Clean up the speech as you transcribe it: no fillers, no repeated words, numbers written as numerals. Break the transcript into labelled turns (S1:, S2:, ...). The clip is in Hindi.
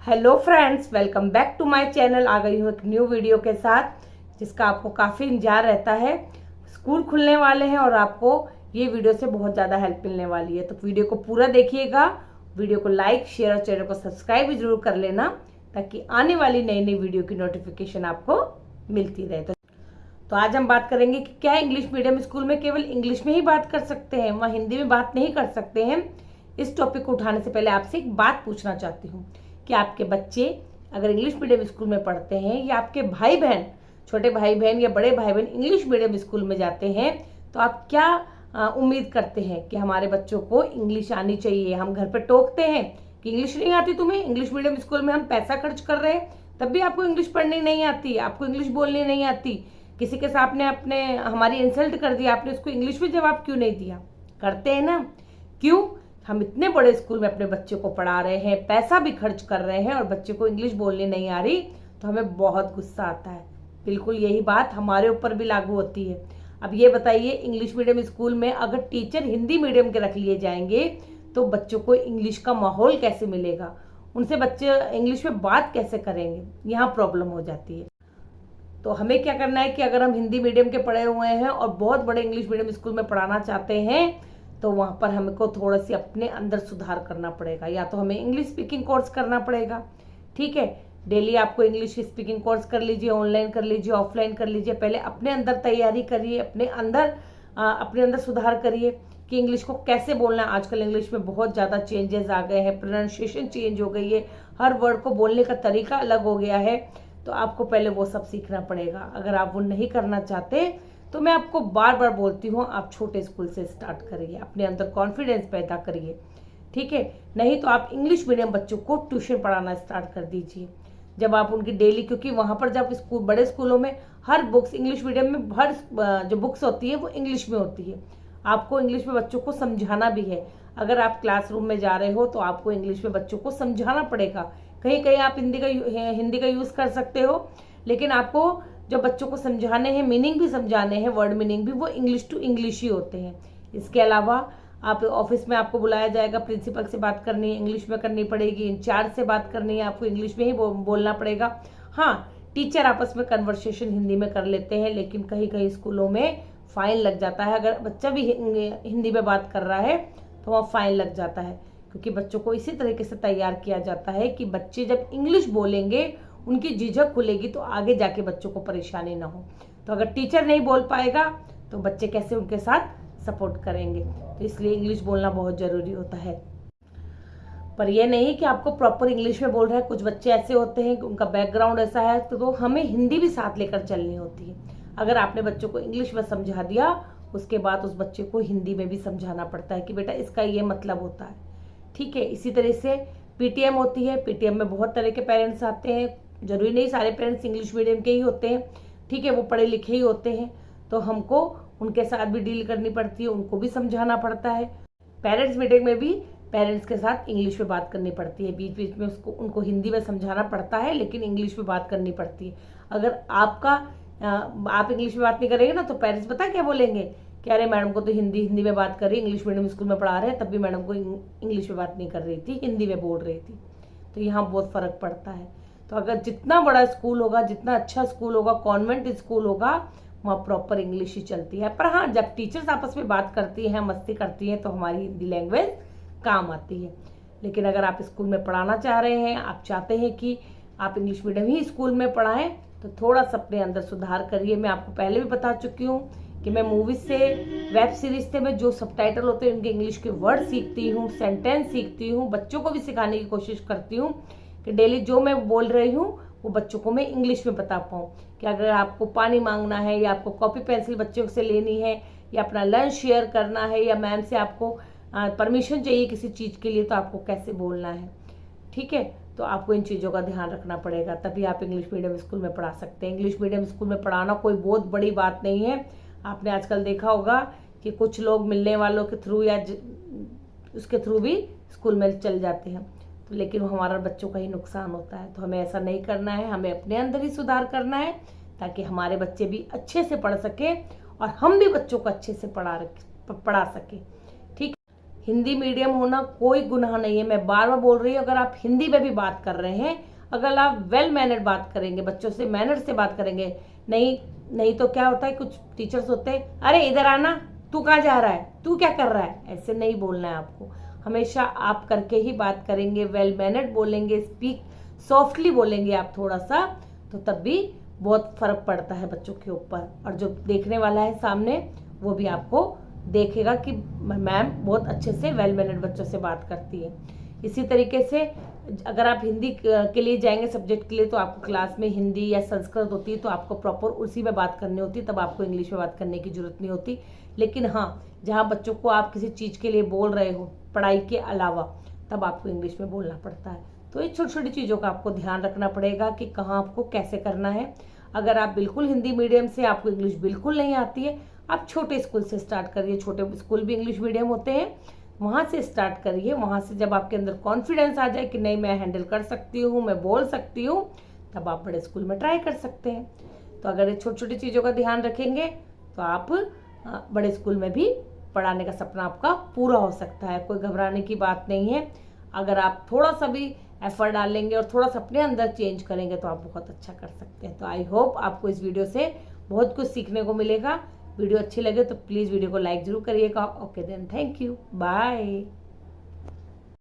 S1: Hello friends, welcome back to my channel. आ गई हूँ एक न्यू वीडियो के साथ जिसका आपको काफ़ी इंतजार रहता है। स्कूल खुलने वाले हैं और आपको ये वीडियो से बहुत ज़्यादा हेल्प मिलने वाली है, तो वीडियो को पूरा देखिएगा। वीडियो को लाइक, शेयर और चैनल को सब्सक्राइब भी जरूर कर लेना ताकि आने वाली नई नई वीडियो की नोटिफिकेशन आपको मिलती रहे। तो आज हम बात करेंगे कि क्या इंग्लिश मीडियम स्कूल में केवल इंग्लिश में ही बात कर सकते हैं, वहाँ हिंदी में बात नहीं कर सकते हैं। इस टॉपिक को उठाने से पहले आपसे एक बात पूछना चाहती हूँ कि आपके बच्चे अगर इंग्लिश मीडियम स्कूल में पढ़ते हैं या आपके भाई बहन, छोटे भाई बहन या बड़े भाई बहन इंग्लिश मीडियम स्कूल में जाते हैं, तो आप क्या उम्मीद करते हैं कि हमारे बच्चों को इंग्लिश आनी चाहिए। हम घर पे टोकते हैं कि इंग्लिश नहीं आती तुम्हें, इंग्लिश मीडियम स्कूल में हम पैसा खर्च कर रहे हैं तब भी आपको इंग्लिश पढ़नी नहीं आती, आपको इंग्लिश बोलनी नहीं आती। किसी के सामने आपने हमारी इंसल्ट कर दिया, आपने उसको इंग्लिश में जवाब क्यों नहीं दिया? करते हैं ना। क्यों? हम इतने बड़े स्कूल में अपने बच्चे को पढ़ा रहे हैं, पैसा भी खर्च कर रहे हैं और बच्चे को इंग्लिश बोलने नहीं आ रही, तो हमें बहुत गुस्सा आता है। बिल्कुल यही बात हमारे ऊपर भी लागू होती है। अब ये बताइए, इंग्लिश मीडियम स्कूल में अगर टीचर हिंदी मीडियम के रख लिए जाएंगे तो बच्चों को इंग्लिश का माहौल कैसे मिलेगा, उनसे बच्चे इंग्लिश में बात कैसे करेंगे? यहाँ प्रॉब्लम हो जाती है। तो हमें क्या करना है कि अगर हम हिंदी मीडियम के पढ़े हुए हैं और बहुत बड़े इंग्लिश मीडियम स्कूल में पढ़ाना चाहते हैं तो वहाँ पर हमको थोड़ा सी अपने अंदर सुधार करना पड़ेगा। या तो हमें इंग्लिश स्पीकिंग कोर्स करना पड़ेगा, ठीक है। डेली आपको इंग्लिश स्पीकिंग कोर्स कर लीजिए, ऑनलाइन कर लीजिए, ऑफलाइन कर लीजिए। पहले अपने अंदर तैयारी करिए, अपने अंदर सुधार करिए कि इंग्लिश को कैसे बोलना है। आजकल इंग्लिश में बहुत ज़्यादा चेंजेस आ गए हैं, प्रोनाउंसिएशन चेंज हो गई है, हर वर्ड को बोलने का तरीका अलग हो गया है। तो आपको पहले वो सब सीखना पड़ेगा। अगर आप वो नहीं करना चाहते तो मैं आपको बार बार बोलती हूँ, आप छोटे स्कूल से स्टार्ट करिए, अपने अंदर कॉन्फिडेंस पैदा करिए, ठीक है। नहीं तो आप इंग्लिश मीडियम बच्चों को ट्यूशन पढ़ाना स्टार्ट कर दीजिए। जब आप उनकी डेली, क्योंकि वहाँ पर जब स्कूल, बड़े स्कूलों में हर बुक्स इंग्लिश मीडियम में, हर जो बुक्स होती है वो इंग्लिश में होती है। आपको इंग्लिश में बच्चों को समझाना भी है। अगर आप क्लासरूम में जा रहे हो तो आपको इंग्लिश में बच्चों को समझाना पड़ेगा। कहीं कहीं आप हिंदी का यूज़ कर सकते हो, लेकिन आपको जो बच्चों को समझाने हैं, मीनिंग भी समझाने हैं, वर्ड मीनिंग भी, वो इंग्लिश टू इंग्लिश ही होते हैं। इसके अलावा आप ऑफिस में आपको बुलाया जाएगा, प्रिंसिपल से बात करनी है इंग्लिश में करनी पड़ेगी, इंचार्ज से बात करनी है आपको इंग्लिश में ही बोलना पड़ेगा। हाँ, टीचर आपस में कन्वर्सेशन हिंदी में कर लेते हैं, लेकिन कहीं कहीं स्कूलों में फाइन लग जाता है। अगर बच्चा भी हिंदी में बात कर रहा है तो वहाँ फाइन लग जाता है, क्योंकि बच्चों को इसी तरीके से तैयार किया जाता है कि बच्चे जब इंग्लिश बोलेंगे उनकी झिझक खुलेगी तो आगे जाके बच्चों को परेशानी ना हो। तो अगर टीचर नहीं बोल पाएगा तो बच्चे कैसे उनके साथ सपोर्ट करेंगे? तो इसलिए इंग्लिश बोलना बहुत ज़रूरी होता है। पर यह नहीं कि आपको प्रॉपर इंग्लिश में बोल रहा है। कुछ बच्चे ऐसे होते हैं कि उनका बैकग्राउंड ऐसा है तो हमें हिंदी भी साथ लेकर चलनी होती है। अगर आपने बच्चों को इंग्लिश में समझा दिया, उसके बाद उस बच्चे को हिंदी में भी समझाना पड़ता है कि बेटा इसका ये मतलब होता है, ठीक है। इसी तरह से पीटीएम होती है, पीटीएम में बहुत तरह के पेरेंट्स आते हैं। जरूरी नहीं सारे पेरेंट्स इंग्लिश मीडियम के ही होते हैं, ठीक है, वो पढ़े लिखे ही होते हैं। तो हमको उनके साथ भी डील करनी पड़ती है, उनको भी समझाना पड़ता है। पेरेंट्स मीटिंग में भी पेरेंट्स के साथ इंग्लिश में बात करनी पड़ती है, बीच बीच में उनको हिंदी में समझाना पड़ता है, लेकिन इंग्लिश में बात करनी पड़ती है। अगर आप इंग्लिश में बात नहीं करेंगे ना तो पेरेंट्स पता क्या बोलेंगे कि अरे मैडम को तो हिंदी में बात कर रही, इंग्लिश मीडियम स्कूल में पढ़ा रहे हैं तब भी मैडम को इंग्लिश में बात नहीं कर रही थी, हिंदी में बोल रही थी। तो यहाँ बहुत फ़र्क पड़ता है। तो अगर जितना बड़ा स्कूल होगा, जितना अच्छा स्कूल होगा, कॉन्वेंट स्कूल होगा, वहाँ प्रॉपर इंग्लिश ही चलती है। पर हाँ, जब टीचर्स आपस में बात करती हैं, मस्ती करती हैं, तो हमारी हिंदी लैंग्वेज काम आती है। लेकिन अगर आप स्कूल में पढ़ाना चाह रहे हैं, आप चाहते हैं कि आप इंग्लिश मीडियम ही स्कूल में पढ़ाएं, तो थोड़ा सा अपने अंदर सुधार करिए। मैं आपको पहले भी बता चुकी हूँ कि मैं मूवीज से, वेब सीरीज से मैं जो सबटाइटल होते हैं उनके इंग्लिश के वर्ड सीखती हूँ, सेंटेंस सीखती हूँ, बच्चों को भी सिखाने की कोशिश करती हूँ कि डेली जो मैं बोल रही हूँ वो बच्चों को मैं इंग्लिश में बता पाऊँ। कि अगर आपको पानी मांगना है या आपको कॉपी पेंसिल बच्चों से लेनी है या अपना लंच शेयर करना है या मैम से आपको परमिशन चाहिए किसी चीज़ के लिए, तो आपको कैसे बोलना है, ठीक है। तो आपको इन चीज़ों का ध्यान रखना पड़ेगा, तभी आप इंग्लिश मीडियम स्कूल में पढ़ा सकते हैं। इंग्लिश मीडियम स्कूल में पढ़ाना कोई बहुत बड़ी बात नहीं है। आपने आजकल देखा होगा कि कुछ लोग मिलने वालों के थ्रू या उसके थ्रू भी स्कूल में चल जाते हैं, तो लेकिन वो हमारा बच्चों का ही नुकसान होता है। तो हमें ऐसा नहीं करना है, हमें अपने अंदर ही सुधार करना है ताकि हमारे बच्चे भी अच्छे से पढ़ सकें और हम भी बच्चों को अच्छे से पढ़ा सकें, ठीक। हिंदी मीडियम होना कोई गुनाह नहीं है। मैं बार बार बोल रही हूँ, अगर आप हिंदी में भी बात कर रहे हैं, अगर आप वेल मैनर्ड बात करेंगे, बच्चों से मैनर से बात करेंगे, नहीं तो क्या होता है, कुछ टीचर्स होते हैं, अरे इधर आना, तू कहाँ जा रहा है, तू क्या कर रहा है, ऐसे नहीं बोलना है आपको। हमेशा आप करके ही बात करेंगे, वेल मैनर्ड बोलेंगे, स्पीक सॉफ्टली बोलेंगे आप थोड़ा सा, तो तब भी बहुत फर्क पड़ता है बच्चों के ऊपर। और जो देखने वाला है सामने, वो भी आपको देखेगा कि मैम बहुत अच्छे से वेल मैनर्ड बच्चों से बात करती है। इसी तरीके से अगर आप हिंदी के लिए जाएंगे सब्जेक्ट के लिए, तो आपको क्लास में हिंदी या संस्कृत होती है, तो आपको प्रॉपर उसी में बात करनी होती है, तब आपको इंग्लिश में बात करने की जरूरत नहीं होती। लेकिन हाँ, जहाँ बच्चों को आप किसी चीज़ के लिए बोल रहे हो पढ़ाई के अलावा, तब आपको इंग्लिश में बोलना पड़ता है। तो ये छोटी छोटी चीज़ों का आपको ध्यान रखना पड़ेगा कि कहाँ आपको कैसे करना है। अगर आप बिल्कुल हिंदी मीडियम से, आपको इंग्लिश बिल्कुल नहीं आती है, आप छोटे स्कूल से स्टार्ट करिए। छोटे स्कूल भी इंग्लिश मीडियम होते हैं, वहाँ से स्टार्ट करिए। वहाँ से जब आपके अंदर कॉन्फिडेंस आ जाए कि नहीं मैं हैंडल कर सकती हूँ, मैं बोल सकती हूँ, तब आप बड़े स्कूल में ट्राई कर सकते हैं। तो अगर ये छोटी छोटी चीज़ों का ध्यान रखेंगे, तो आप बड़े स्कूल में भी पढ़ाने का सपना आपका पूरा हो सकता है। कोई घबराने की बात नहीं है। अगर आप थोड़ा सा भी एफर्ट डालेंगे और थोड़ा सा अपने अंदर चेंज करेंगे, तो आप बहुत अच्छा कर सकते हैं। तो आई होप आपको इस वीडियो से बहुत कुछ सीखने को मिलेगा। वीडियो अच्छी लगे तो प्लीज़ वीडियो को लाइक जरूर करिएगा। Okay then, thank you, bye.